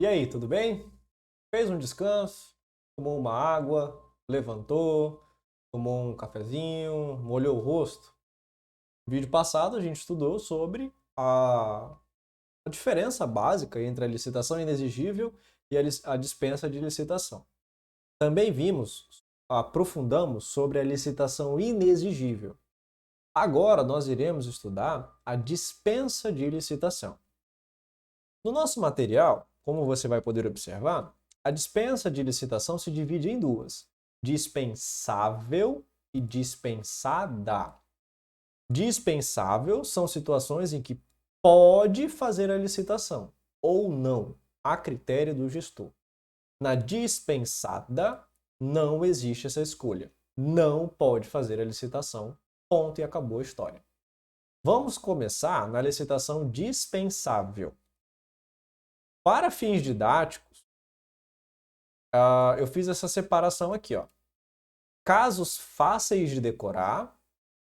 E aí, tudo bem? Fez um descanso, tomou uma água, levantou, tomou um cafezinho, molhou o rosto? No vídeo passado a gente estudou sobre a diferença básica entre a licitação inexigível e a dispensa de licitação. Também aprofundamos sobre a licitação inexigível. Agora nós iremos estudar a dispensa de licitação. No nosso material, como você vai poder observar, a dispensa de licitação se divide em duas: dispensável e dispensada. Dispensável são situações em que pode fazer a licitação ou não, a critério do gestor. Na dispensada, não existe essa escolha. Não pode fazer a licitação. Ponto e acabou a história. Vamos começar na licitação dispensável. Para fins didáticos, eu fiz essa separação aqui, ó. Casos fáceis de decorar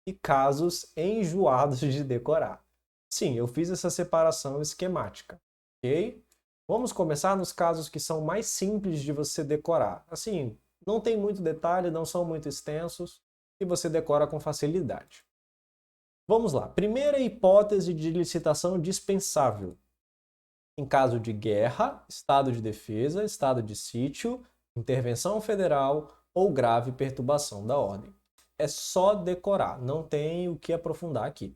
e casos enjoados de decorar. Sim, eu fiz essa separação esquemática, ok? Vamos começar nos casos que são mais simples de você decorar. Assim, não tem muito detalhe, não são muito extensos e você decora com facilidade. Vamos lá. Primeira hipótese de licitação dispensável. Em caso de guerra, estado de defesa, estado de sítio, intervenção federal ou grave perturbação da ordem. É só decorar, não tem o que aprofundar aqui.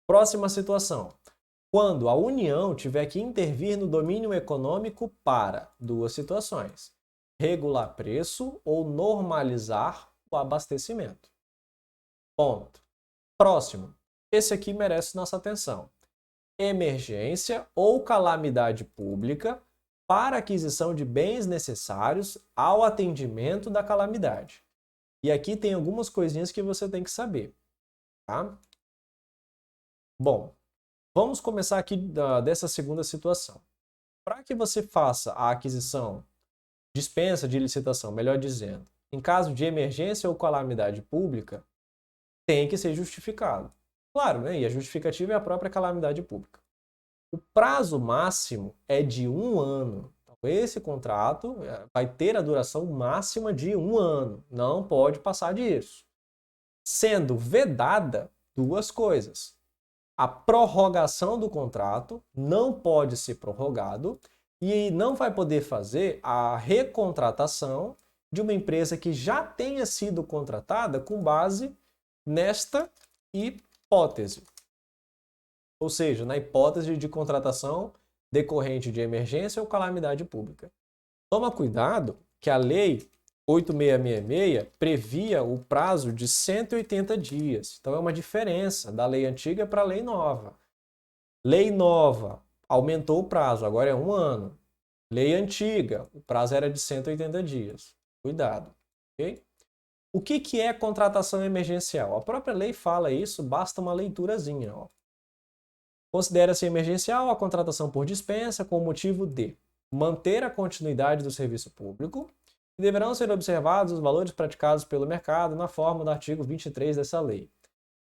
Próxima situação. Quando a União tiver que intervir no domínio econômico para duas situações: regular preço ou normalizar o abastecimento. Ponto. Próximo. Esse aqui merece nossa atenção: emergência ou calamidade pública para aquisição de bens necessários ao atendimento da calamidade. E aqui tem algumas coisinhas que você tem que saber, tá? Bom, vamos começar aqui dessa segunda situação. Para que você faça a aquisição, dispensa de licitação, melhor dizendo, em caso de emergência ou calamidade pública, tem que ser justificado. Claro, né? E a justificativa é a própria calamidade pública. O prazo máximo é de 1 ano. Então, esse contrato vai ter a duração máxima de 1 ano. Não pode passar disso. Sendo vedada duas coisas: a prorrogação do contrato não pode ser prorrogado e não vai poder fazer a recontratação de uma empresa que já tenha sido contratada com base nesta hipótese. Ou seja, na hipótese de contratação decorrente de emergência ou calamidade pública. Toma cuidado que a Lei 8666 previa o prazo de 180 dias. Então é uma diferença da lei antiga para a lei nova. Lei nova aumentou o prazo, agora é 1 ano. Lei antiga, o prazo era de 180 dias. Cuidado, ok? O que é contratação emergencial? A própria lei fala isso, basta uma leiturazinha, ó. Considera-se emergencial a contratação por dispensa com o motivo de manter a continuidade do serviço público e deverão ser observados os valores praticados pelo mercado na forma do artigo 23 dessa lei.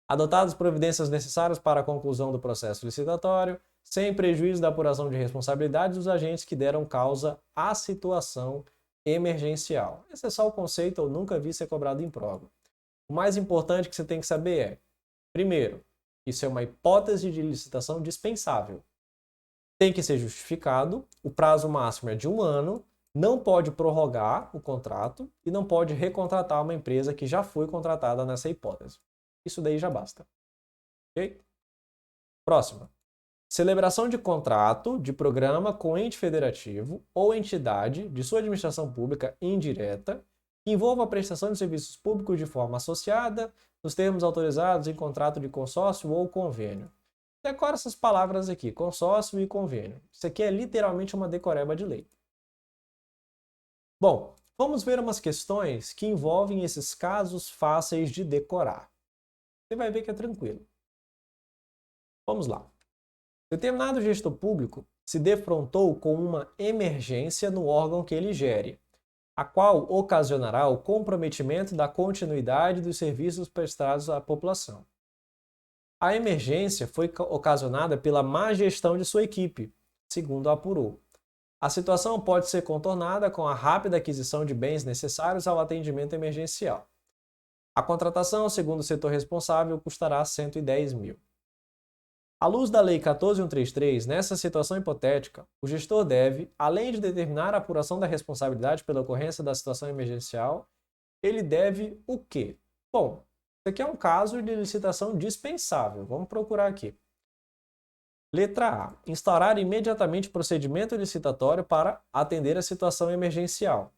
Adotadas providências necessárias para a conclusão do processo licitatório, sem prejuízo da apuração de responsabilidades dos agentes que deram causa à situação emergencial. Esse é só o conceito, eu nunca vi ser cobrado em prova. O mais importante que você tem que saber é, primeiro, isso é uma hipótese de licitação dispensável. Tem que ser justificado, o prazo máximo é de 1 ano, não pode prorrogar o contrato e não pode recontratar uma empresa que já foi contratada nessa hipótese. Isso daí já basta. Ok? Próxima. Celebração de contrato de programa com ente federativo ou entidade de sua administração pública indireta que envolva a prestação de serviços públicos de forma associada, nos termos autorizados em contrato de consórcio ou convênio. Decora essas palavras aqui, consórcio e convênio. Isso aqui é literalmente uma decoreba de lei. Bom, vamos ver umas questões que envolvem esses casos fáceis de decorar. Você vai ver que é tranquilo. Vamos lá. Determinado gestor público se defrontou com uma emergência no órgão que ele gere, a qual ocasionará o comprometimento da continuidade dos serviços prestados à população. A emergência foi ocasionada pela má gestão de sua equipe, segundo apurou. A situação pode ser contornada com a rápida aquisição de bens necessários ao atendimento emergencial. A contratação, segundo o setor responsável, custará 110 mil. À luz da Lei 14.133, nessa situação hipotética, o gestor deve, além de determinar a apuração da responsabilidade pela ocorrência da situação emergencial, ele deve o quê? Bom, isso aqui é um caso de licitação dispensável. Vamos procurar aqui. Letra A. Instaurar imediatamente procedimento licitatório para atender a situação emergencial.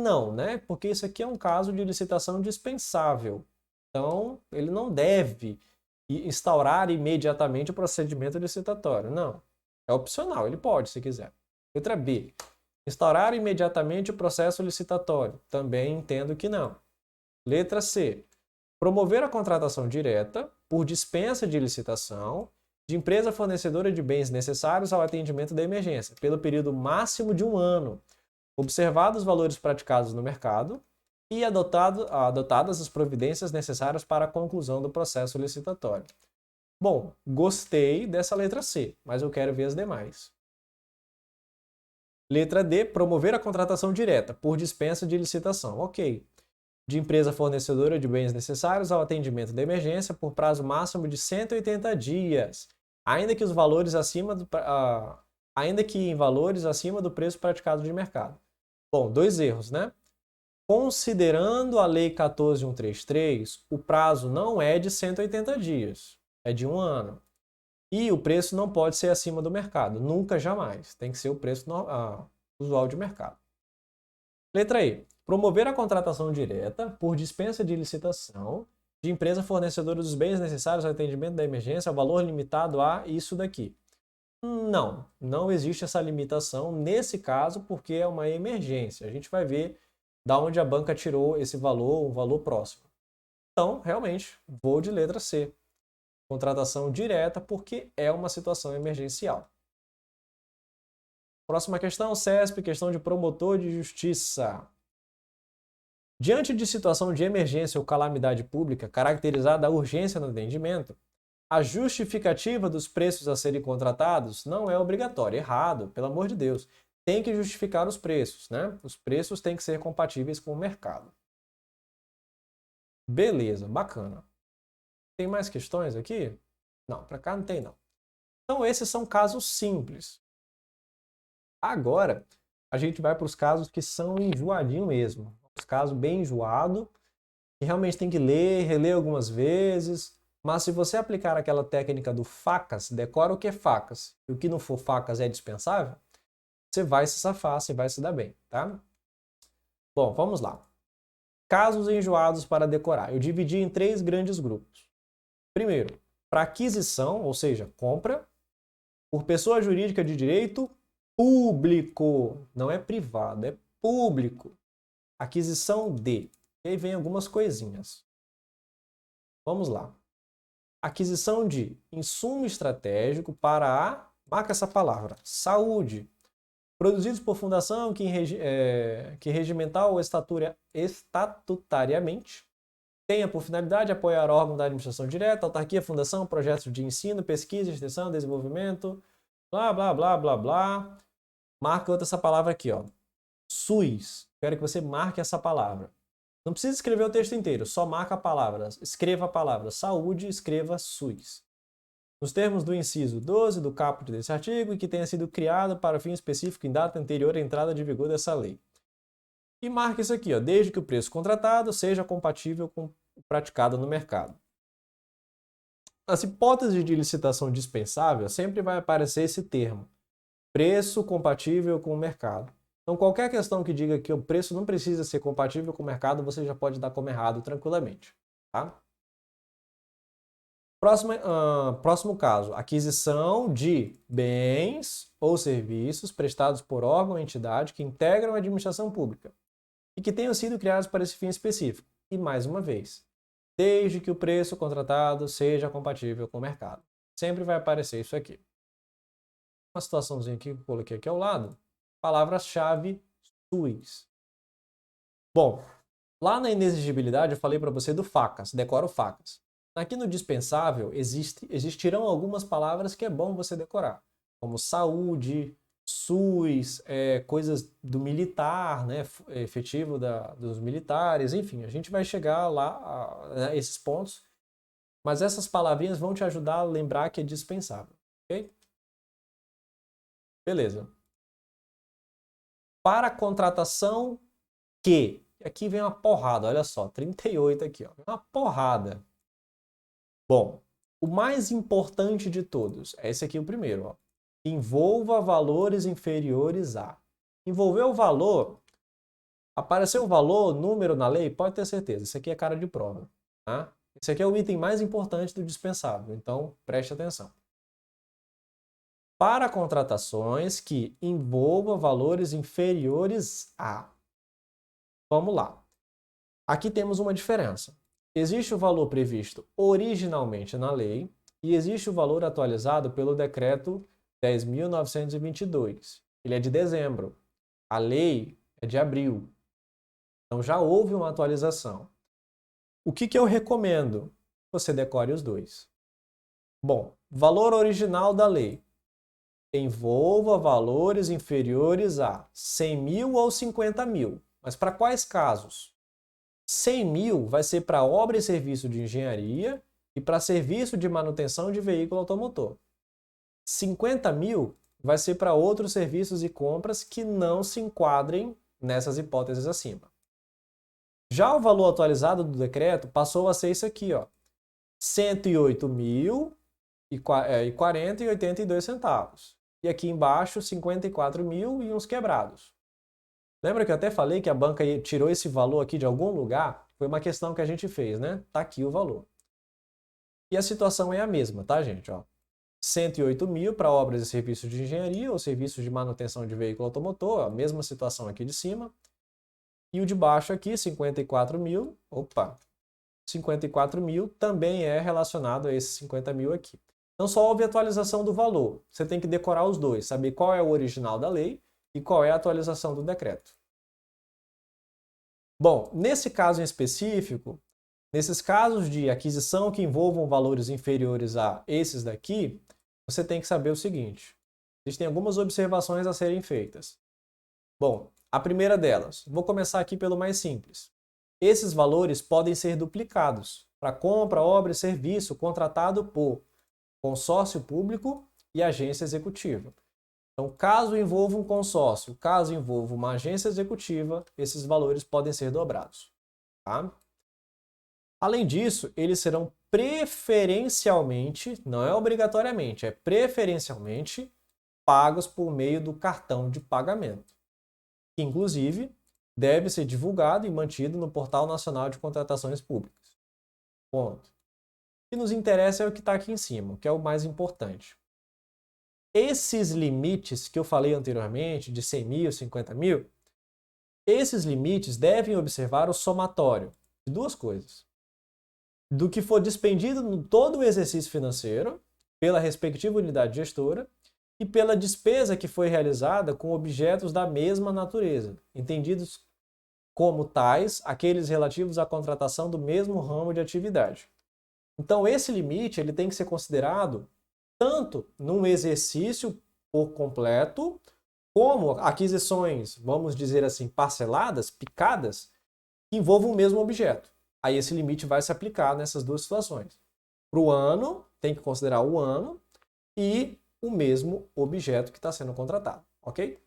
Não, né? Porque isso aqui é um caso de licitação dispensável. Então, ele não deve instaurar imediatamente o procedimento licitatório. Não. É opcional, ele pode, se quiser. Letra B. Instaurar imediatamente o processo licitatório. Também entendo que não. Letra C. Promover a contratação direta, por dispensa de licitação, de empresa fornecedora de bens necessários ao atendimento da emergência, pelo período máximo de 1 ano, observados os valores praticados no mercado e adotadas as providências necessárias para a conclusão do processo licitatório. Bom, gostei dessa letra C, mas eu quero ver as demais. Letra D, promover a contratação direta, por dispensa de licitação. Ok. De empresa fornecedora de bens necessários ao atendimento da emergência por prazo máximo de 180 dias, ainda que em valores acima do preço praticado de mercado. Bom, 2 erros, né? Considerando a Lei 14.133, o prazo não é de 180 dias, é de 1 ano. E o preço não pode ser acima do mercado, nunca, jamais. Tem que ser o preço usual de mercado. Letra E. Promover a contratação direta, por dispensa de licitação, de empresa fornecedora dos bens necessários ao atendimento da emergência ao valor limitado a isso daqui. Não existe essa limitação nesse caso porque é uma emergência. A gente vai ver da onde a banca tirou esse valor, um valor próximo. Então, realmente, vou de letra C. Contratação direta porque é uma situação emergencial. Próxima questão, CESP, questão de promotor de justiça. Diante de situação de emergência ou calamidade pública caracterizada a urgência no atendimento, a justificativa dos preços a serem contratados não é obrigatória. Errado, pelo amor de Deus. Tem que justificar os preços, né? Os preços têm que ser compatíveis com o mercado. Beleza, bacana. Tem mais questões aqui? Não, para cá não tem não. Então esses são casos simples. Agora, a gente vai para os casos que são enjoadinho mesmo. Os casos bem enjoado, que realmente tem que ler, reler algumas vezes. Mas se você aplicar aquela técnica do facas, decora o que é facas, e o que não for facas é dispensável, você vai se safar, você vai se dar bem, tá? Bom, vamos lá. Casos enjoados para decorar. Eu dividi em 3 grandes grupos. Primeiro, para aquisição, ou seja, compra, por pessoa jurídica de direito público, não é privado, é público. Aquisição de. E aí vem algumas coisinhas. Vamos lá. Aquisição de insumo estratégico para a, marca essa palavra, saúde, produzidos por fundação que regimental ou estatutariamente tenha por finalidade apoiar órgão da administração direta, autarquia, fundação, projetos de ensino, pesquisa, extensão, desenvolvimento, blá, blá, blá, blá, blá. Marca outra essa palavra aqui, ó. SUS. Quero que você marque essa palavra. Não precisa escrever o texto inteiro, só marca a palavra. Escreva a palavra saúde, escreva SUS. Nos termos do inciso 12 do caput desse artigo e que tenha sido criado para fim específico em data anterior à entrada de vigor dessa lei. E marque isso aqui, ó, desde que o preço contratado seja compatível com o praticado no mercado. Nas hipóteses de licitação dispensável, sempre vai aparecer esse termo, preço compatível com o mercado. Então, qualquer questão que diga que o preço não precisa ser compatível com o mercado, você já pode dar como errado tranquilamente. Tá? Próximo caso, aquisição de bens ou serviços prestados por órgão ou entidade que integram a administração pública e que tenham sido criados para esse fim específico. E, mais uma vez, desde que o preço contratado seja compatível com o mercado. Sempre vai aparecer isso aqui. Uma situaçãozinha aqui que eu coloquei aqui ao lado. Palavra-chave SUS. Bom, lá na inexigibilidade eu falei para você do facas, decora o facas. Aqui no dispensável existirão algumas palavras que é bom você decorar, como saúde, SUS, coisas do militar, né, efetivo dos militares, enfim, a gente vai chegar lá a esses pontos, mas essas palavrinhas vão te ajudar a lembrar que é dispensável, ok? Beleza. Para a contratação que, aqui vem uma porrada, olha só, 38 aqui, ó, uma porrada. Bom, o mais importante de todos, é esse aqui o primeiro, ó. Envolva valores inferiores a. Envolver o valor, apareceu o valor, número na lei, pode ter certeza, isso aqui é cara de prova, tá? Esse aqui é o item mais importante do dispensável, então preste atenção. Para contratações que envolvam valores inferiores a. Vamos lá. Aqui temos uma diferença. Existe o valor previsto originalmente na lei e existe o valor atualizado pelo decreto 10.922. Ele é de dezembro. A lei é de abril. Então já houve uma atualização. O que eu recomendo? Você decore os dois. Bom, valor original da lei. Envolva valores inferiores a 100 mil ou 50 mil. Mas para quais casos? 100 mil vai ser para obra e serviço de engenharia e para serviço de manutenção de veículo automotor. 50 mil vai ser para outros serviços e compras que não se enquadrem nessas hipóteses acima. Já o valor atualizado do decreto passou a ser isso aqui, ó, 108.040,82 centavos. E aqui embaixo, 54 mil e uns quebrados. Lembra que eu até falei que a banca tirou esse valor aqui de algum lugar? Foi uma questão que a gente fez, né? Tá aqui o valor. E a situação é a mesma, tá, gente? Ó, 108 mil para obras e serviços de engenharia ou serviços de manutenção de veículo automotor, a mesma situação aqui de cima. E o de baixo aqui, 54 mil, 54 mil também é relacionado a esses 50 mil aqui. Então só houve atualização do valor. Você tem que decorar os dois, saber qual é o original da lei e qual é a atualização do decreto. Bom, nesse caso em específico, nesses casos de aquisição que envolvam valores inferiores a esses daqui, você tem que saber o seguinte. Existem algumas observações a serem feitas. Bom, a primeira delas, vou começar aqui pelo mais simples. Esses valores podem ser duplicados para compra, obra e serviço contratado por consórcio público e agência executiva. Então, caso envolva um consórcio, caso envolva uma agência executiva, esses valores podem ser dobrados. Tá? Além disso, eles serão preferencialmente, não é obrigatoriamente, é preferencialmente pagos por meio do cartão de pagamento, que inclusive deve ser divulgado e mantido no Portal Nacional de Contratações Públicas. Ponto. O que nos interessa é o que está aqui em cima, que é o mais importante. Esses limites que eu falei anteriormente, de 100 mil, 50 mil, esses limites devem observar o somatório de duas coisas. Do que for despendido no todo o exercício financeiro, pela respectiva unidade gestora, e pela despesa que foi realizada com objetos da mesma natureza, entendidos como tais aqueles relativos à contratação do mesmo ramo de atividade. Então, esse limite ele tem que ser considerado tanto num exercício por completo, como aquisições, vamos dizer assim, parceladas, picadas, que envolvam o mesmo objeto. Aí esse limite vai se aplicar nessas duas situações. Para o ano, tem que considerar o ano e o mesmo objeto que está sendo contratado, ok?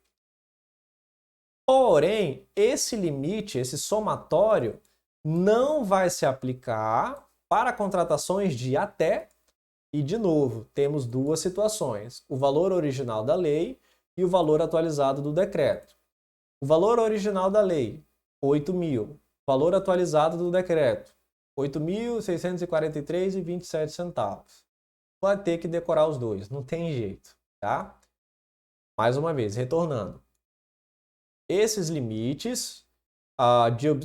Porém, esse limite, esse somatório, não vai se aplicar para contratações de até e, de novo, temos duas situações, o valor original da lei e o valor atualizado do decreto. O valor original da lei, 8 mil. Valor atualizado do decreto, 8.643,27 centavos. Vai ter que decorar os dois, não tem jeito, tá? Mais uma vez, retornando. Esses limites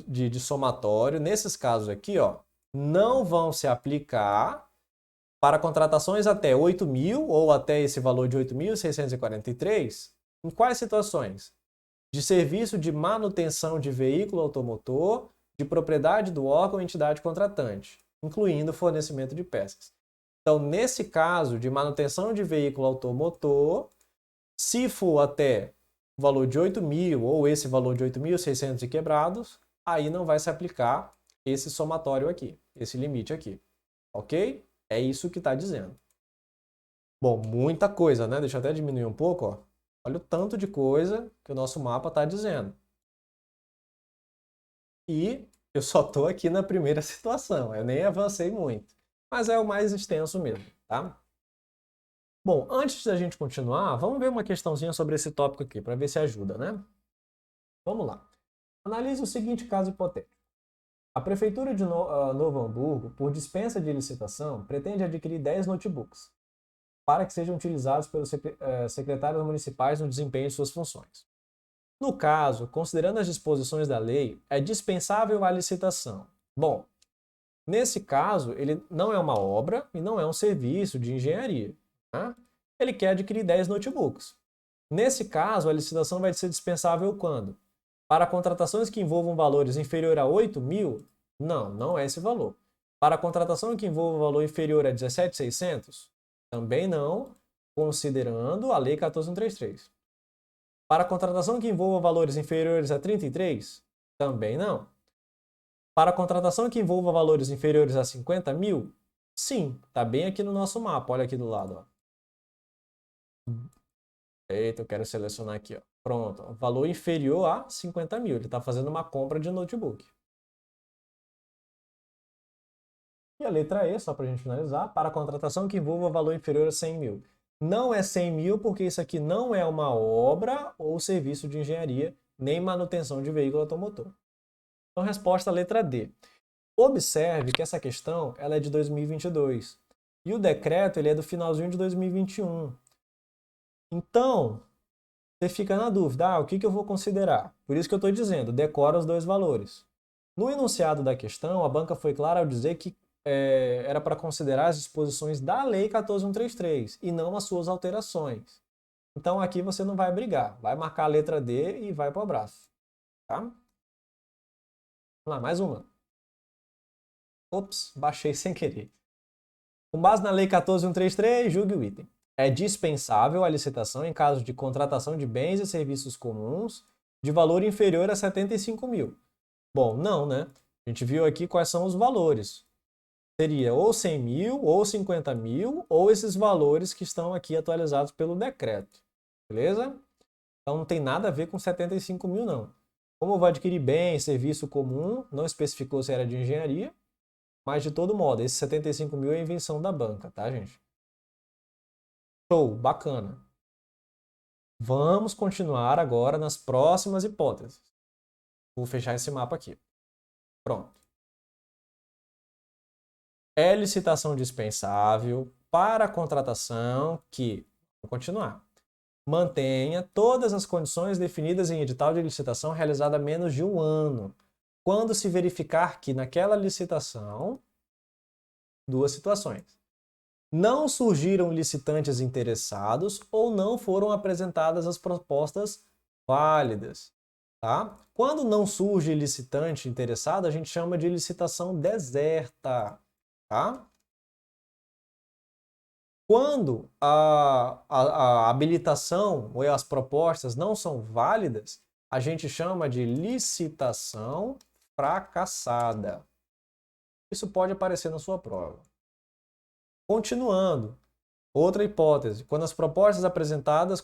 de somatório, nesses casos aqui, ó, não vão se aplicar para contratações até 8 mil ou até esse valor de 8.643, em quais situações? De serviço de manutenção de veículo automotor de propriedade do órgão ou entidade contratante, incluindo fornecimento de peças. Então, nesse caso de manutenção de veículo automotor, Se for até o valor de 8.000 ou esse valor de 8.600 e quebrados, aí não vai se aplicar esse somatório aqui, esse limite aqui. Ok? É isso que está dizendo. Bom, muita coisa, né? Deixa eu até diminuir um pouco, ó. Olha o tanto de coisa que o nosso mapa está dizendo. E eu só estou aqui na primeira situação, eu nem avancei muito. Mas é o mais extenso mesmo, tá? Bom, antes da gente continuar, vamos ver uma questãozinha sobre esse tópico aqui, para ver se ajuda, né? Vamos lá. Analise o seguinte caso hipotético. A Prefeitura de Novo Hamburgo, por dispensa de licitação, pretende adquirir 10 notebooks para que sejam utilizados pelos secretários municipais no desempenho de suas funções. No caso, considerando as disposições da lei, é dispensável a licitação. Bom, nesse caso, ele não é uma obra e não é um serviço de engenharia. Tá? Ele quer adquirir 10 notebooks. Nesse caso, a licitação vai ser dispensável quando? Para contratações que envolvam valores inferior a 8.000? Não, não é esse valor. Para contratação que envolva valor inferior a 17.600? Também não, considerando a Lei 14.133. Para contratação que envolva valores inferiores a 33? Também não. Para contratação que envolva valores inferiores a 50.000? Sim, está bem aqui no nosso mapa, olha aqui do lado. Ó. Eita, eu quero selecionar aqui. Ó. Pronto, valor inferior a 50.000. Ele está fazendo uma compra de notebook. E a letra E, só para a gente finalizar, para contratação que envolva valor inferior a 100.000. Não é 100.000 porque isso aqui não é uma obra ou serviço de engenharia, nem manutenção de veículo automotor. Então, resposta letra D. Observe que essa questão ela é de 2022 e o decreto ele é do finalzinho de 2021. Então, você fica na dúvida, o que eu vou considerar? Por isso que eu estou dizendo, decora os dois valores. No enunciado da questão, a banca foi clara ao dizer que era para considerar as disposições da Lei 14.133 e não as suas alterações. Então aqui você não vai brigar, vai marcar a letra D e vai para o abraço. Tá? Vamos lá, mais uma. Ops, baixei sem querer. Com base na Lei 14.133, julgue o item. É dispensável a licitação em caso de contratação de bens e serviços comuns de valor inferior a 75.000. Bom, não, né? A gente viu aqui quais são os valores. Seria ou 100.000, ou 50.000, ou esses valores que estão aqui atualizados pelo decreto. Beleza? Então não tem nada a ver com 75.000, não. Como eu vou adquirir bem, serviço comum, não especificou se era de engenharia, mas de todo modo, esse 75.000 é invenção da banca, tá, gente? Show, bacana. Vamos continuar agora nas próximas hipóteses. Vou fechar esse mapa aqui. Pronto. É licitação dispensável para a contratação que, vou continuar, mantenha todas as condições definidas em edital de licitação realizada há menos de um ano, quando se verificar que naquela licitação, duas situações. Não surgiram licitantes interessados ou não foram apresentadas as propostas válidas. Tá? Quando não surge licitante interessado, a gente chama de licitação deserta. Tá? Quando a habilitação ou as propostas não são válidas, a gente chama de licitação fracassada. Isso pode aparecer na sua prova. Continuando, outra hipótese, quando as propostas apresentadas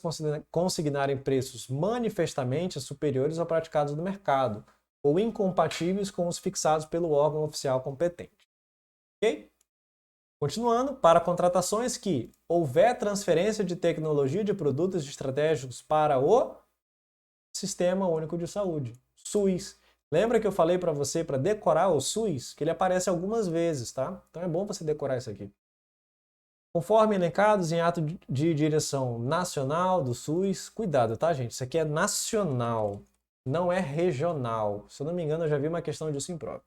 consignarem preços manifestamente superiores aos praticados no mercado ou incompatíveis com os fixados pelo órgão oficial competente. Ok? Continuando, para contratações que houver transferência de tecnologia de produtos estratégicos para o Sistema Único de Saúde, SUS. Lembra que eu falei para você para decorar o SUS? Que ele aparece algumas vezes, tá? Então é bom você decorar isso aqui. Conforme elencados em ato de direção nacional do SUS, cuidado, tá, gente? Isso aqui é nacional, não é regional. Se eu não me engano, eu já vi uma questão disso em prova.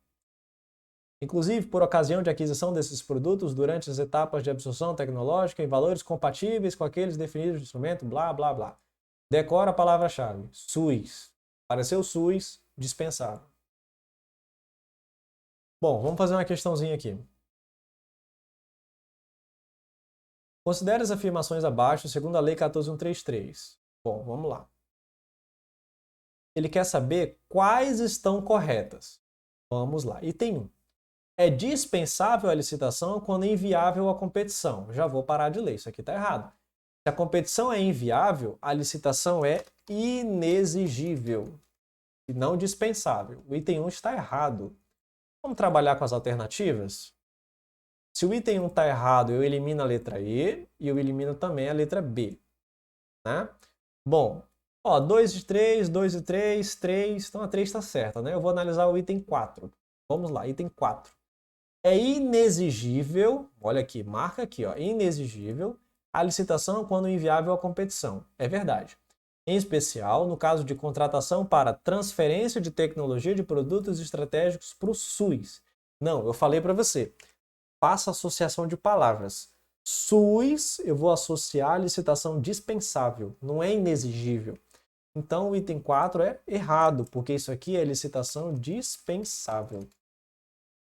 Inclusive, por ocasião de aquisição desses produtos durante as etapas de absorção tecnológica em valores compatíveis com aqueles definidos no instrumento, blá, blá, blá. Decora a palavra-chave. SUS. Apareceu SUS, dispensável. Bom, vamos fazer uma questãozinha aqui. Considere as afirmações abaixo segundo a Lei 14.133. Bom, vamos lá. Ele quer saber quais estão corretas. Vamos lá. Item 1. É dispensável a licitação quando é inviável a competição. Já vou parar de ler, isso aqui está errado. Se a competição é inviável, a licitação é inexigível e não dispensável. O item 1 está errado. Vamos trabalhar com as alternativas? Se o item 1 está errado, eu elimino a letra E e eu elimino também a letra B. Né? Bom, 2 de 3, 2 de 3, 3. Então a 3 está certa. Né? Eu vou analisar o item 4. Vamos lá, item 4. É inexigível, olha aqui, marca aqui, inexigível a licitação quando inviável a competição. É verdade. Em especial, no caso de contratação para transferência de tecnologia de produtos estratégicos para o SUS. Não, eu falei para você, faça associação de palavras. SUS, eu vou associar a licitação dispensável, não é inexigível. Então, o item 4 é errado, porque isso aqui é licitação dispensável.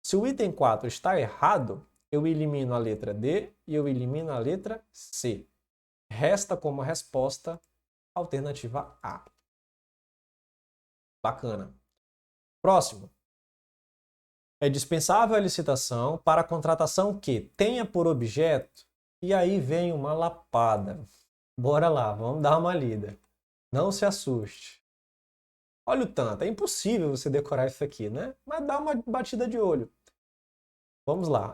Se o item 4 está errado, eu elimino a letra D e eu elimino a letra C. Resta como resposta a alternativa A. Bacana. Próximo. É dispensável a licitação para a contratação que tenha por objeto, e aí vem uma lapada. Bora lá, vamos dar uma lida. Não se assuste. Olha o tanto, é impossível você decorar isso aqui, né? Mas dá uma batida de olho. Vamos lá.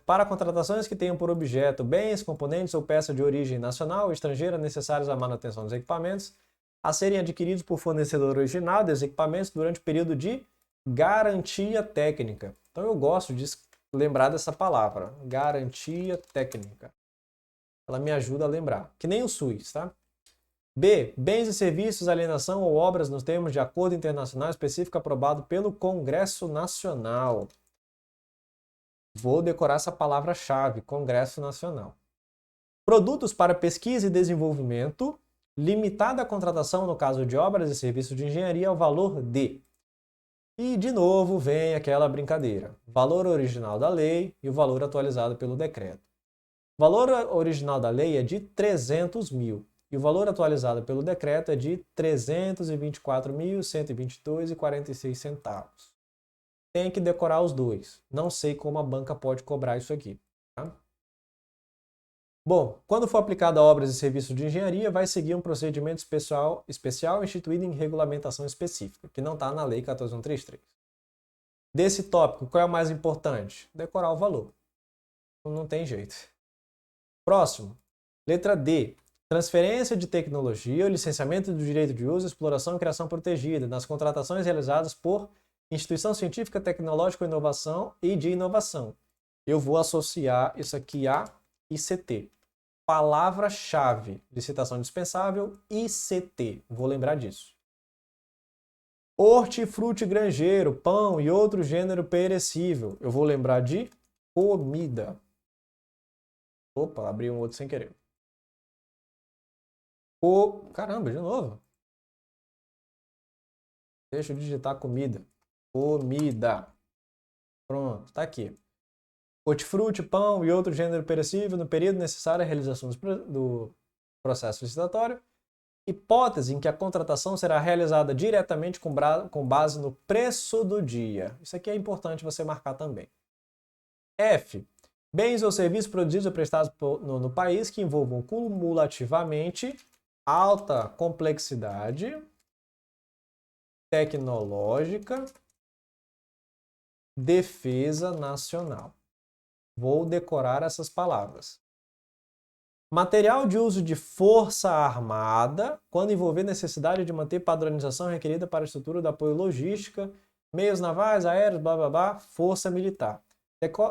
Para contratações que tenham por objeto bens, componentes ou peças de origem nacional ou estrangeira necessários à manutenção dos equipamentos, a serem adquiridos por fornecedor original dos equipamentos durante o período de garantia técnica. Então eu gosto de lembrar dessa palavra, garantia técnica. Ela me ajuda a lembrar, que nem o SUS, tá? B. Bens e serviços, alienação ou obras nos termos de acordo internacional específico aprovado pelo Congresso Nacional. Vou decorar essa palavra-chave, Congresso Nacional. Produtos para pesquisa e desenvolvimento, limitada a contratação no caso de obras e serviços de engenharia ao valor de. E, de novo, vem aquela brincadeira. Valor original da lei e o valor atualizado pelo decreto. O valor original da lei é de 300 mil e o valor atualizado pelo decreto é de 324.122,46 centavos. Tem que decorar os dois. Não sei como a banca pode cobrar isso aqui. Tá? Bom, quando for aplicado a obras e serviços de engenharia, vai seguir um procedimento especial instituído em regulamentação específica, que não está na Lei 14.133. Desse tópico, qual é o mais importante? Decorar o valor. Não tem jeito. Próximo. Letra D. Transferência de tecnologia, o licenciamento do direito de uso, exploração e criação protegida nas contratações realizadas por instituição científica, tecnológica, inovação e de inovação. Eu vou associar isso aqui a ICT. Palavra-chave, licitação dispensável, ICT. Vou lembrar disso. Hortifruti granjeiro, pão e outro gênero perecível. Eu vou lembrar de comida. Opa, abri um outro sem querer. Caramba, de novo. Deixa eu digitar comida. Comida. Pronto, tá aqui. Hortifruti, pão e outro gênero perecível no período necessário à realização do processo licitatório. Hipótese em que a contratação será realizada diretamente com base no preço do dia. Isso aqui é importante você marcar também. F. Bens ou serviços produzidos ou prestados no país que envolvam cumulativamente alta complexidade tecnológica, defesa nacional. Vou decorar essas palavras. Material de uso de força armada, quando envolver necessidade de manter padronização requerida para a estrutura do apoio logística, meios navais, aéreos, blá blá blá, força militar.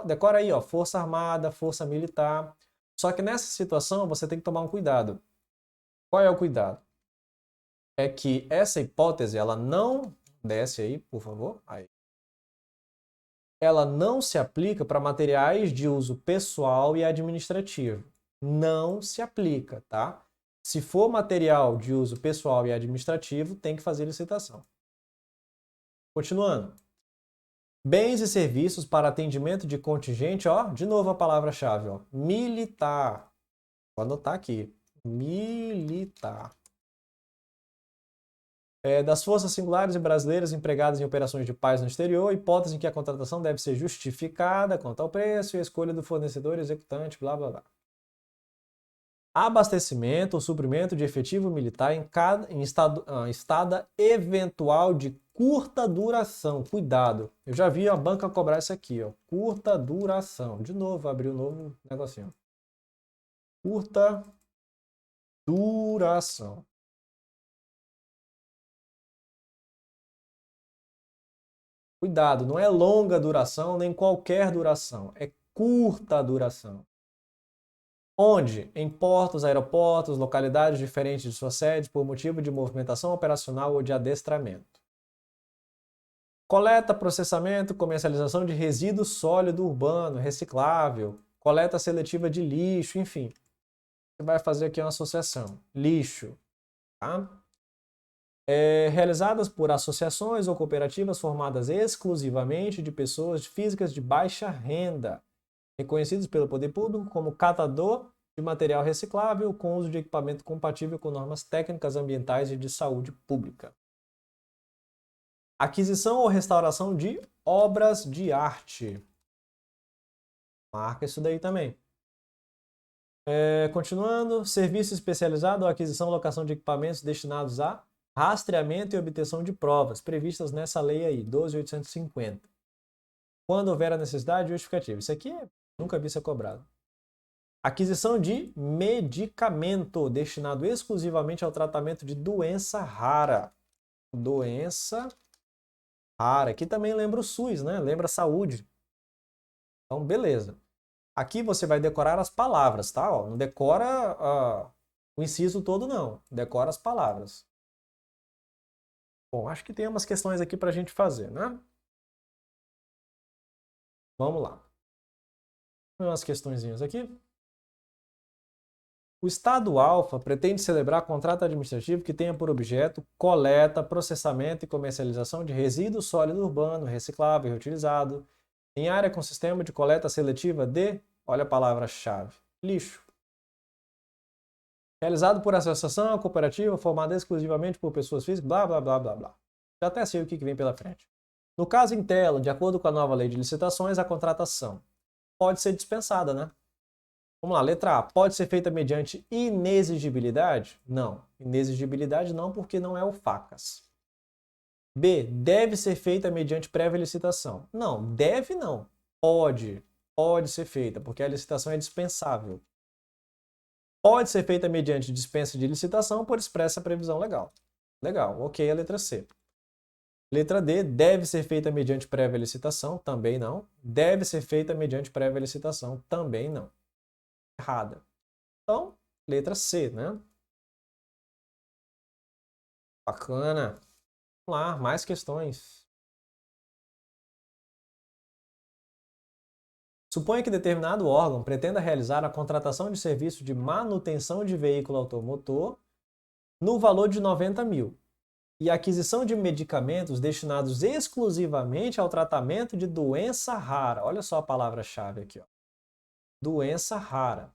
Decora aí, força armada, força militar. Só que nessa situação você tem que tomar um cuidado. Qual é o cuidado? É que essa hipótese, ela não... Desce aí, por favor. Aí. Ela não se aplica para materiais de uso pessoal e administrativo. Não se aplica, tá? Se for material de uso pessoal e administrativo, tem que fazer licitação. Continuando. Bens e serviços para atendimento de contingente, de novo a palavra-chave, militar. Vou anotar aqui. Militar. Das forças singulares e brasileiras empregadas em operações de paz no exterior, hipótese em que a contratação deve ser justificada quanto ao preço e a escolha do fornecedor executante, blá blá blá. Abastecimento ou suprimento de efetivo militar em estada eventual de curta duração. Cuidado, eu já vi a banca cobrar isso aqui, ó. Curta duração. De novo, abrir um novo negocinho. Curta duração. Cuidado, não é longa duração nem qualquer duração, é curta duração. Onde? Em portos, aeroportos, localidades diferentes de sua sede por motivo de movimentação operacional ou de adestramento. Coleta, processamento, comercialização de resíduo sólido urbano, reciclável, coleta seletiva de lixo, enfim. Você vai fazer aqui uma associação. Lixo, tá? Realizadas por associações ou cooperativas formadas exclusivamente de pessoas físicas de baixa renda, reconhecidos pelo poder público como catador de material reciclável com uso de equipamento compatível com normas técnicas ambientais e de saúde pública. Aquisição ou restauração de obras de arte. Marca isso daí também. Continuando, serviço especializado ou aquisição ou locação de equipamentos destinados a rastreamento e obtenção de provas, previstas nessa lei aí, 12.850. Quando houver a necessidade justificativa. Isso aqui nunca vi ser cobrado. Aquisição de medicamento destinado exclusivamente ao tratamento de doença rara. Doença rara. Aqui também lembra o SUS, né? Lembra a saúde. Então, beleza. Aqui você vai decorar as palavras, tá? Ó, não decora o inciso todo, não. Decora as palavras. Bom, acho que tem umas questões aqui para a gente fazer, né? Vamos lá. Umas questõezinhas aqui. O Estado Alfa pretende celebrar contrato administrativo que tenha por objeto coleta, processamento e comercialização de resíduo sólido urbano, reciclável e reutilizado, em área com sistema de coleta seletiva de, olha a palavra-chave, lixo. Realizado por associação ou cooperativa formada exclusivamente por pessoas físicas, blá, blá, blá, blá, blá. Já até sei o que vem pela frente. No caso em tela, de acordo com a nova lei de licitações, a contratação pode ser dispensada, né? Vamos lá, letra A. Pode ser feita mediante inexigibilidade? Não. Inexigibilidade não, porque não é o facas. B. Deve ser feita mediante prévia licitação? Não, deve não. Pode. Pode ser feita, porque a licitação é dispensável. Pode ser feita mediante dispensa de licitação por expressa previsão legal. Legal, ok, a letra C. Letra D, deve ser feita mediante prévia licitação? Também não. Deve ser feita mediante prévia licitação? Também não. Errada. Então, letra C, né? Bacana. Vamos lá, mais questões. Suponha que determinado órgão pretenda realizar a contratação de serviço de manutenção de veículo automotor no valor de 90 mil e a aquisição de medicamentos destinados exclusivamente ao tratamento de doença rara. Olha só a palavra-chave aqui, ó. Doença rara.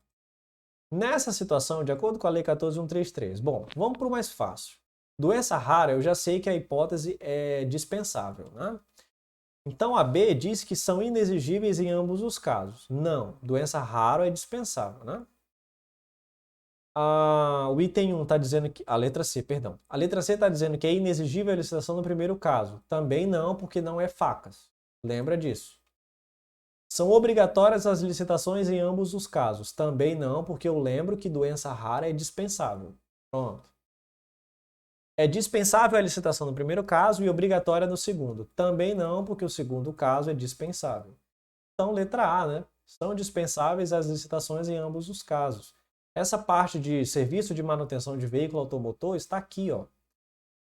Nessa situação, de acordo com a Lei 14.133, bom, vamos para o mais fácil. Doença rara, eu já sei que a hipótese é dispensável, né? Então a B diz que são inexigíveis em ambos os casos. Não, doença rara é dispensável, né? O item 1 está dizendo que... A letra C, perdão. A letra C está dizendo que é inexigível a licitação no primeiro caso. Também não, porque não é facas. Lembra disso. São obrigatórias as licitações em ambos os casos. Também não, porque eu lembro que doença rara é dispensável. Pronto. É dispensável a licitação no primeiro caso e obrigatória no segundo. Também não, porque o segundo caso é dispensável. Então, letra A, né? São dispensáveis as licitações em ambos os casos. Essa parte de serviço de manutenção de veículo automotor está aqui, ó.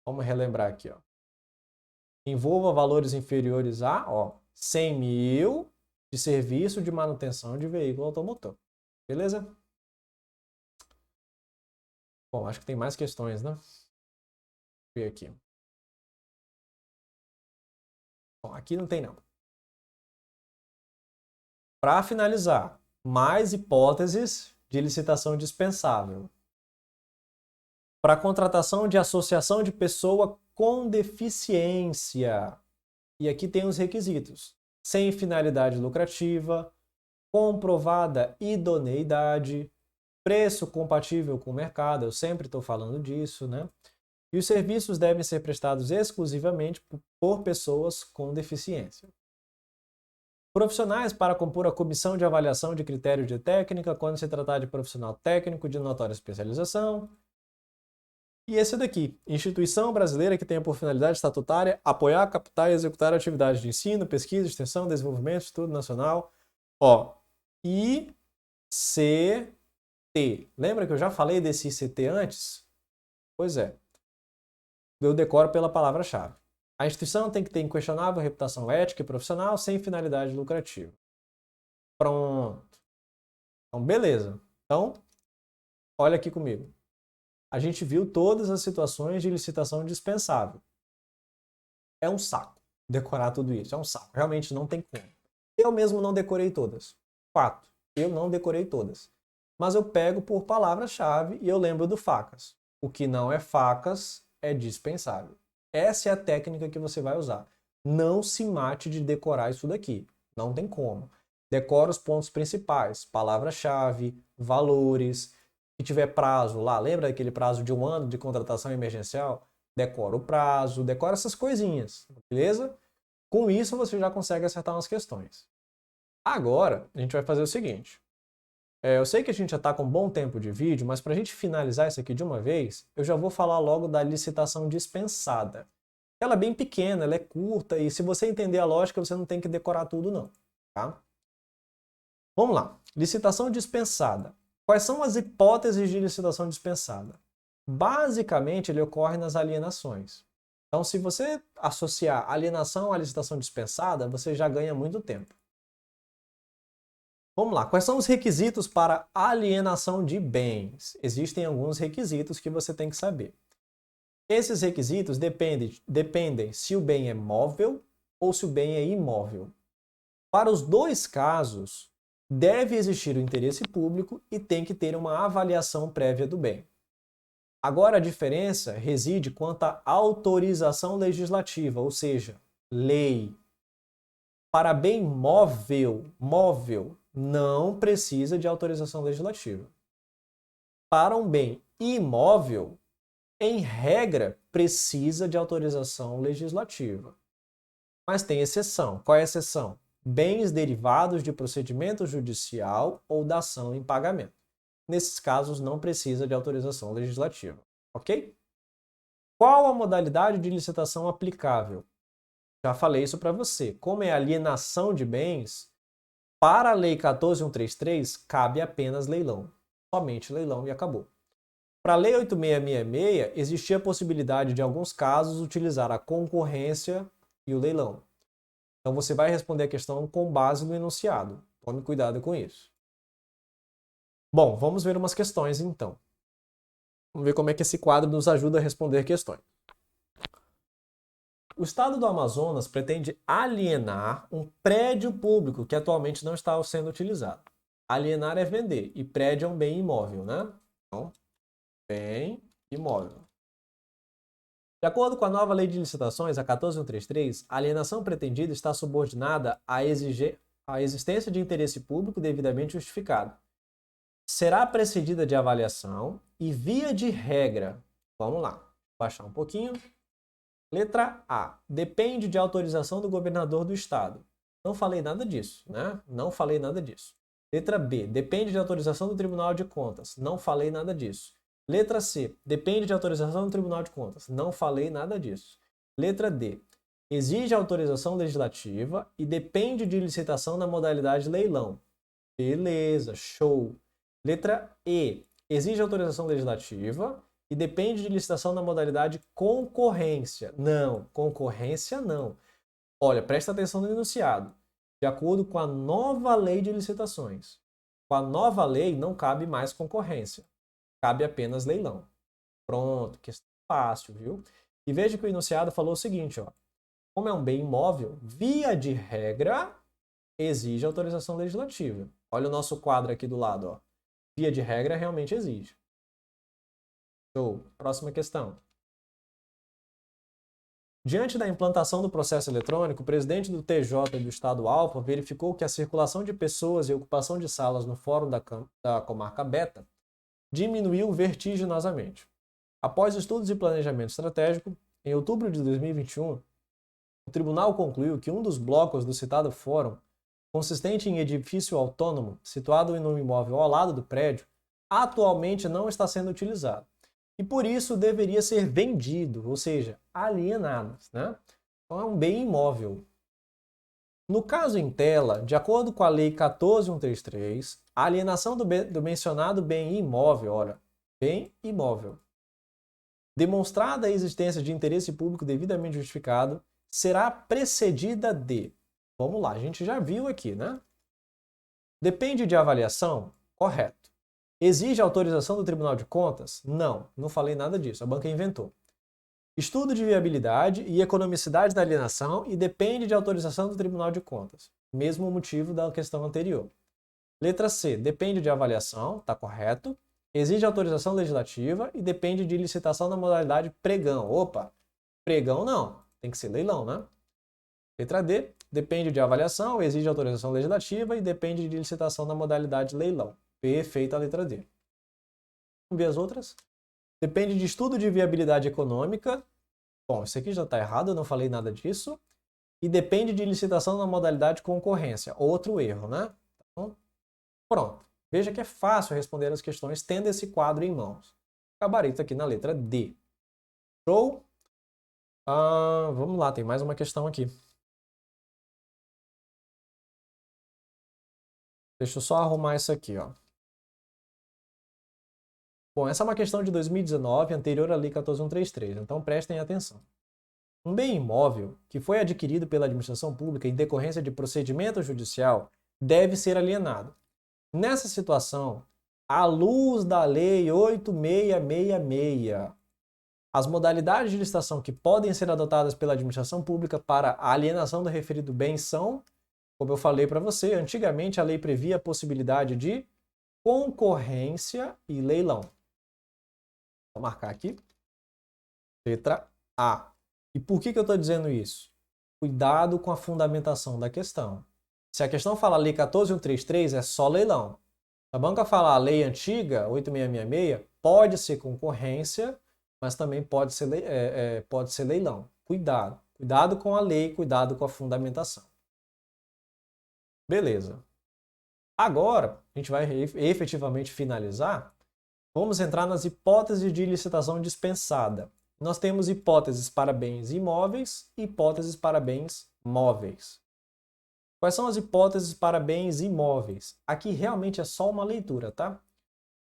Vamos relembrar aqui, ó. Envolva valores inferiores a, ó, 100 mil de serviço de manutenção de veículo automotor. Beleza? Bom, acho que tem mais questões, né? Deixa eu ver aqui. Bom, aqui não tem não. Para finalizar, mais hipóteses de licitação dispensável. para contratação de associação de pessoa com deficiência. E aqui tem os requisitos. Sem finalidade lucrativa, comprovada idoneidade, preço compatível com o mercado, eu sempre estou falando disso, né? E os serviços devem ser prestados exclusivamente por pessoas com deficiência. Profissionais para compor a comissão de avaliação de critérios de técnica quando se tratar de profissional técnico de notória especialização. E esse daqui, instituição brasileira que tenha por finalidade estatutária apoiar, captar e executar atividades de ensino, pesquisa, extensão, desenvolvimento, estudo nacional. Ó, ICT. Lembra que eu já falei desse ICT antes? Pois é. Eu decoro pela palavra-chave. A instituição tem que ter inquestionável reputação ética e profissional sem finalidade lucrativa. Pronto. Então, beleza. Então, olha aqui comigo. A gente viu todas as situações de licitação dispensável. É um saco decorar tudo isso. É um saco. Realmente não tem como. Eu mesmo não decorei todas. Fato. Eu não decorei todas. Mas eu pego por palavra-chave e eu lembro do facas. O que não é facas é dispensável. Essa é a técnica que você vai usar. Não se mate de decorar isso daqui. Não tem como. Decora os pontos principais. Palavra-chave, valores. Se tiver prazo lá, lembra daquele prazo de 1 ano de contratação emergencial? Decora o prazo, decora essas coisinhas, beleza? Com isso você já consegue acertar umas questões. Agora, a gente vai fazer o seguinte. Eu sei que a gente já está com um bom tempo de vídeo, mas para a gente finalizar isso aqui de uma vez, eu já vou falar logo da licitação dispensada. Ela é bem pequena, ela é curta e se você entender a lógica, você não tem que decorar tudo não, tá? Vamos lá. Licitação dispensada. Quais são as hipóteses de licitação dispensada? Basicamente, ele ocorre nas alienações. Então, se você associar alienação à licitação dispensada, você já ganha muito tempo. Vamos lá, quais são os requisitos para alienação de bens? Existem alguns requisitos que você tem que saber. Esses requisitos dependem se o bem é móvel ou se o bem é imóvel. Para os dois casos, deve existir o interesse público e tem que ter uma avaliação prévia do bem. Agora, a diferença reside quanto à autorização legislativa, ou seja, lei. Para bem móvel, não precisa de autorização legislativa. Para um bem imóvel, em regra, precisa de autorização legislativa. Mas tem exceção. Qual é a exceção? Bens derivados de procedimento judicial ou da ação em pagamento. Nesses casos, não precisa de autorização legislativa. Ok? Qual a modalidade de licitação aplicável? Já falei isso para você. Como é alienação de bens, para a Lei 14.133, cabe apenas leilão. Somente leilão e acabou. Para a Lei 8.666, existia a possibilidade de, em alguns casos, utilizar a concorrência e o leilão. Então, você vai responder a questão com base no enunciado. Tome cuidado com isso. Bom, vamos ver umas questões, então. Vamos ver como é que esse quadro nos ajuda a responder questões. O Estado do Amazonas pretende alienar um prédio público que atualmente não está sendo utilizado. Alienar é vender e prédio é um bem imóvel, né? Então, bem imóvel. De acordo com a nova Lei de Licitações, a 14.133, a alienação pretendida está subordinada à existência de interesse público devidamente justificado. Será precedida de avaliação e, via de regra, vamos lá, baixar um pouquinho. Letra A. Depende de autorização do governador do estado. Não falei nada disso, né? Não falei nada disso. Letra B. Depende de autorização do Tribunal de Contas. Não falei nada disso. Letra C. Depende de autorização do Tribunal de Contas. Não falei nada disso. Letra D. Exige autorização legislativa e depende de licitação na modalidade leilão. Beleza, show. Letra E. Exige autorização legislativa e depende de licitação na modalidade concorrência. Não, concorrência não. Olha, presta atenção no enunciado. De acordo com a nova lei de licitações. Com a nova lei não cabe mais concorrência. Cabe apenas leilão. Pronto, questão fácil, viu? E veja que o enunciado falou o seguinte, ó. Como é um bem imóvel, via de regra, exige autorização legislativa. Olha o nosso quadro aqui do lado, ó. Via de regra realmente exige. Show. Próxima questão. Diante da implantação do processo eletrônico, o presidente do TJ do Estado Alfa verificou que a circulação de pessoas e ocupação de salas no fórum da comarca Beta diminuiu vertiginosamente. Após estudos e planejamento estratégico, em outubro de 2021, o tribunal concluiu que um dos blocos do citado fórum, consistente em edifício autônomo, situado em um imóvel ao lado do prédio, atualmente não está sendo utilizado. E por isso deveria ser vendido, ou seja, alienado, né? Então é um bem imóvel. No caso em tela, de acordo com a Lei 14.133, a alienação do mencionado bem imóvel, olha, bem imóvel, demonstrada a existência de interesse público devidamente justificado, será precedida de... Vamos lá, a gente já viu aqui, né? Depende de avaliação? Correto. Exige autorização do Tribunal de Contas? Não, não falei nada disso, a banca inventou. Estudo de viabilidade e economicidade da alienação e depende de autorização do Tribunal de Contas. Mesmo motivo da questão anterior. Letra C, depende de avaliação, está correto. Exige autorização legislativa e depende de licitação na modalidade pregão. Opa, pregão não, tem que ser leilão, né? Letra D, depende de avaliação, exige autorização legislativa e depende de licitação na modalidade leilão. Perfeita a letra D. Vamos ver as outras? Depende de estudo de viabilidade econômica. Bom, isso aqui já está errado, eu não falei nada disso. E depende de licitação na modalidade concorrência. Outro erro, né? Então, pronto. Veja que é fácil responder as questões tendo esse quadro em mãos. Gabarito aqui na letra D. Show? Vamos lá, tem mais uma questão aqui. Deixa eu só arrumar isso aqui, ó. Bom, essa é uma questão de 2019, anterior à Lei 14.133, então prestem atenção. Um bem imóvel que foi adquirido pela administração pública em decorrência de procedimento judicial deve ser alienado. Nessa situação, à luz da Lei 8.666, as modalidades de licitação que podem ser adotadas pela administração pública para a alienação do referido bem são, como eu falei para você, antigamente a lei previa a possibilidade de concorrência e leilão. Vou marcar aqui. Letra A. E por que eu estou dizendo isso? Cuidado com a fundamentação da questão. Se a questão fala Lei 14.133, é só leilão. Se a banca falar Lei Antiga, 8.666, pode ser concorrência, mas também pode ser leilão. Cuidado. Cuidado com a lei, cuidado com a fundamentação. Beleza. Agora, a gente vai efetivamente finalizar. Vamos entrar nas hipóteses de licitação dispensada. Nós temos hipóteses para bens imóveis e hipóteses para bens móveis. Quais são as hipóteses para bens imóveis? Aqui realmente é só uma leitura, tá?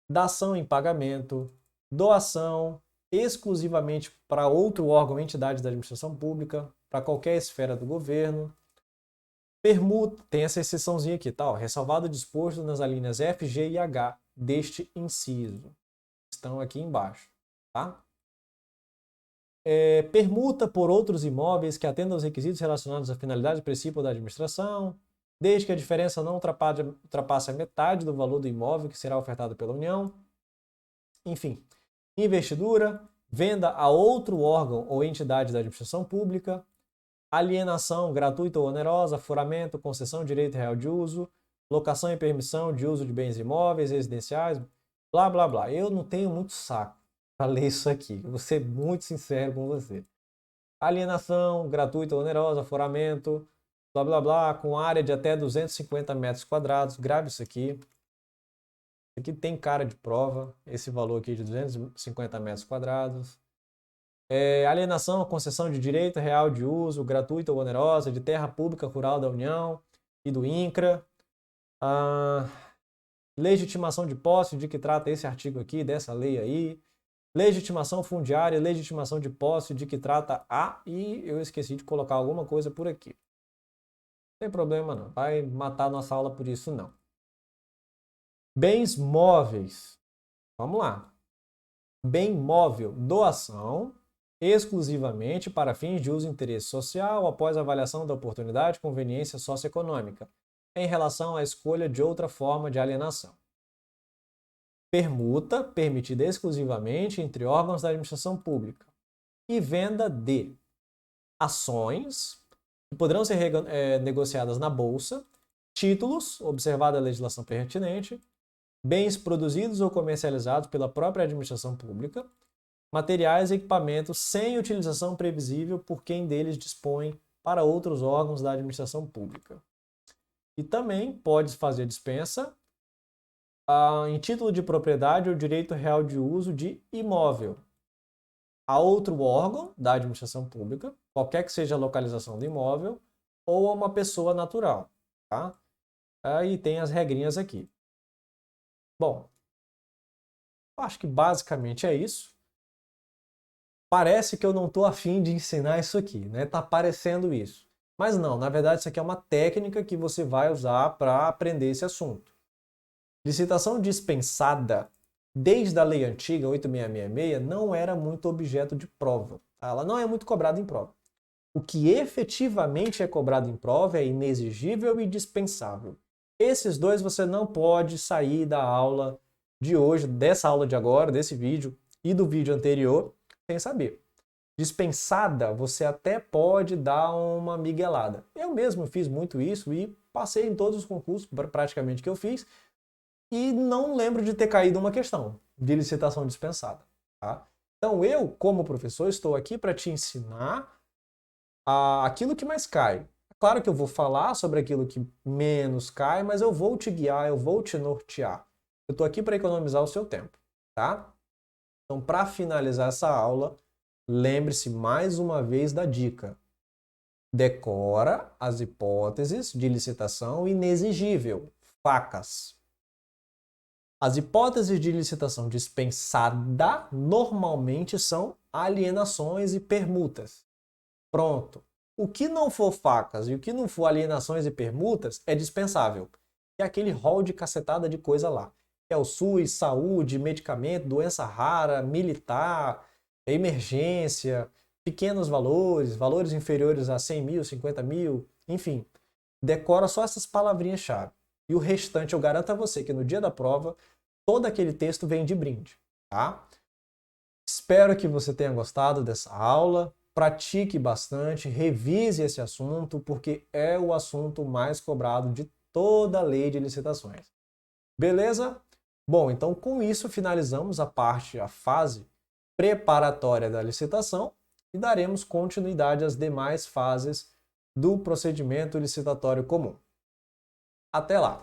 Dação em pagamento, doação exclusivamente para outro órgão ou entidade da administração pública, para qualquer esfera do governo. Permuta, tem essa exceçãozinha aqui, tá? Ressalvado o disposto nas alíneas F, G e H deste inciso. Estão aqui embaixo, tá? Permuta por outros imóveis que atendam aos requisitos relacionados à finalidade principal da administração, desde que a diferença não ultrapasse a metade do valor do imóvel que será ofertado pela União. Enfim, investidura, venda a outro órgão ou entidade da administração pública, alienação gratuita ou onerosa, aforamento, concessão de direito real de uso, locação e permissão de uso de bens imóveis, residenciais, blá, blá, blá. Eu não tenho muito saco para ler isso aqui, vou ser muito sincero com você. Alienação gratuita ou onerosa, aforamento, blá, blá, blá, com área de até 250 metros quadrados, grave isso aqui. Isso aqui tem cara de prova, esse valor aqui de 250 metros quadrados. Alienação, concessão de direito real de uso, gratuita ou onerosa, de terra pública rural da União e do INCRA. Legitimação de posse, de que trata esse artigo aqui, dessa lei aí. Legitimação fundiária, legitimação de posse, de que trata e eu esqueci de colocar alguma coisa por aqui. Não tem problema não, vai matar nossa aula por isso não. Bens móveis. Vamos lá. Bem móvel, doação, exclusivamente para fins de uso e interesse social, após avaliação da oportunidade e conveniência socioeconômica, em relação à escolha de outra forma de alienação. permuta permitida exclusivamente entre órgãos da administração pública e venda de ações que poderão ser negociadas na bolsa, títulos, observada a legislação pertinente, bens produzidos ou comercializados pela própria administração pública, materiais e equipamentos sem utilização previsível por quem deles dispõe para outros órgãos da administração pública. E também pode fazer dispensa em título de propriedade ou direito real de uso de imóvel a outro órgão da administração pública, qualquer que seja a localização do imóvel, ou a uma pessoa natural. Tá? Aí tem as regrinhas aqui. Bom, acho que basicamente é isso. Parece que eu não estou afim de ensinar isso aqui, né? Tá parecendo isso. Mas não, na verdade isso aqui é uma técnica que você vai usar para aprender esse assunto. Licitação dispensada, desde a lei antiga, 8666, não era muito objeto de prova. Ela não é muito cobrada em prova. O que efetivamente é cobrado em prova é inexigível e dispensável. Esses dois você não pode sair da aula de hoje, dessa aula de agora, desse vídeo e do vídeo anterior, sem saber. Dispensada, você até pode dar uma miguelada. Eu mesmo fiz muito isso e passei em todos os concursos praticamente que eu fiz e não lembro de ter caído uma questão de licitação dispensada. Tá? Então eu, como professor, estou aqui para te ensinar aquilo que mais cai. Claro que eu vou falar sobre aquilo que menos cai, mas eu vou te guiar, eu vou te nortear. Eu estou aqui para economizar o seu tempo, tá? Então, para finalizar essa aula, lembre-se mais uma vez da dica. Decora as hipóteses de licitação inexigível, facas. As hipóteses de licitação dispensada normalmente são alienações e permutas. Pronto. O que não for facas e o que não for alienações e permutas é dispensável. É aquele rol de cacetada de coisa lá. É o SUS, saúde, medicamento, doença rara, militar, emergência, pequenos valores, valores inferiores a 100 mil, 50 mil, enfim. Decora só essas palavrinhas-chave. E o restante eu garanto a você que no dia da prova, todo aquele texto vem de brinde, tá? Espero que você tenha gostado dessa aula. Pratique bastante, revise esse assunto, porque é o assunto mais cobrado de toda a lei de licitações. Beleza? Bom, então com isso finalizamos a fase preparatória da licitação e daremos continuidade às demais fases do procedimento licitatório comum. Até lá!